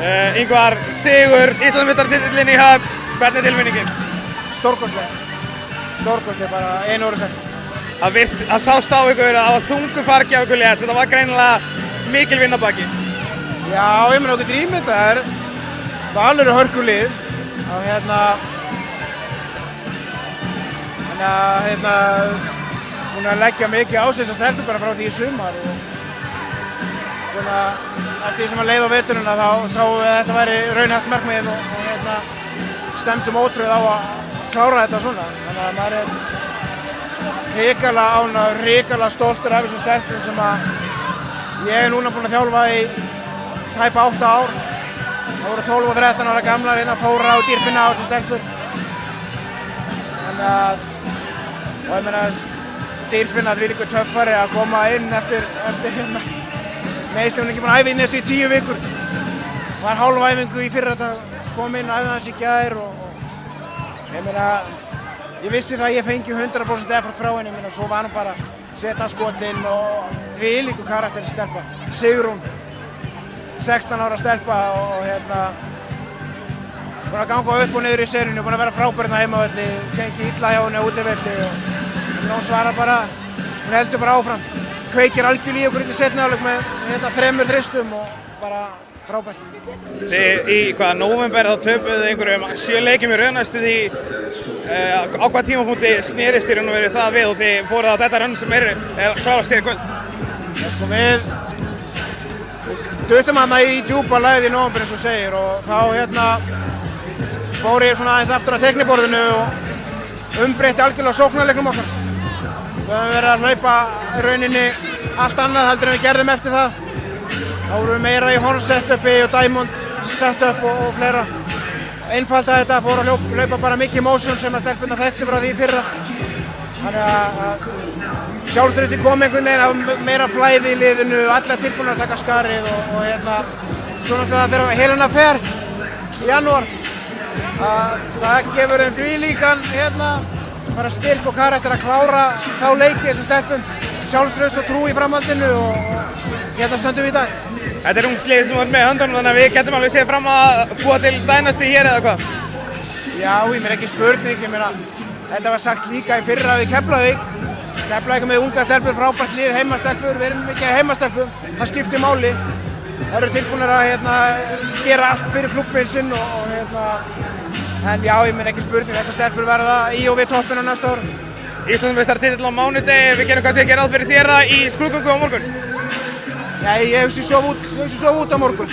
Ingvar, sigur, Íslandsmeistaratitillinn í höfn, hvernig er tilfinningin? Stórkostleg, bara einu orði sagt. Það sást á ykkur að það var þungu fargi af ykkur létt, þetta var greinilega mikil vinna að baki. Já, ég meina okkur drýmið þetta Valur er hörkulið og hún er að leggja mikið á sig þessar stelpur bara frá því í sumar og svona eftir því sem að leið á veturina þá sáum við að þetta væri raunhæft markmið og stefndum ótrúið á að klára þetta svona. Þannig að maður er hrikalega ánægður, hrikalega stoltur af þessum stelpum sem að ég er núna búinn að þjálfa í tæpa 8 ár. Það voru 12 og 13 ára gamlar Þóra og Dýrfinna á þessum stelpur. Þannig að, og ég meina Dýrfinna þvílíkur töffari að koma inn eftir meiðsli, hún er ekki búin að æfa í næstu í 10 vikur. Var hálfæfingu í fyrradag, kom inn og æfði hans í gær og ég meina, ég vissi það að ég fengi 100% effort frá henni, og svo var hann bara að setja skotinn og þvílíkur karakter í stelpa. Sigrún, 16 ára stelpa og búin að ganga upp og niður í seríunni, búin að vera frábærna heimavelli, gengi illa hjá henni á útivelli og hún svarar bara, hún heldur bara áfram. Kveikir algjörlega í okkur í seinni hálfleik með 3 þristum og bara frábært. Þið í nóvember þá töpuðu einhverjum 7 leikjum í röð næstu því á hvaða tímapunkti snerist í raun og veru það við og þið fóruð á þetta rönn sem klárast hér í kvöld? Sko við duttum hana í djúpa lagið í nóvember eins og segir og þá fór ég svona aðeins aftur að tekniborðinu og umbreytti algjörlega sóknarleiknum okkar. Við höfum verið að hlaupa í rauninni allt annað heldur en við gerðum eftir það. Þá vorum við meira í horn setupi og diamond setup og fleira. Einfalda þetta, fór að hlaupa bara mikið motion sem að stelpurnar þekktu frá því í fyrra. Þannig að sjálfstrausti kom einhvern veginn af meira flæði í liðinu, allar tilbúnar að taka skarið og svo náttúrulega þegar Helena fer í janúar. Það gefur þeim þvílíkan bara styrk og karakter að klára þá leiki þessum stelpum, sjálfstraust og trú í framhaldinu og stöndum við í dag. Þetta er ungt lið sem var með höndunum þannig að við getum alveg séð fram að búa til dænasti hér eða hvað? Já, ég meina ekki spurning, ég meina þetta var sagt líka í fyrra við Keflavík. Keflavík með unga stelpur, frábært lið, heimastelpur, við erum mikið heimastelpur, það skiptir máli. Það eru tilbúnir að gera allt fyrir klúbbinn sinn en já, ég meina ekki spurning, þessar stelpur verða í og við toppinn á næsta ári. Íslandsmeistaratitill á mánudegi, við gerum kannski ekki ráð fyrir þér í skrúðgöngu á morgun? Já, ég hugsi sofa út á morgun.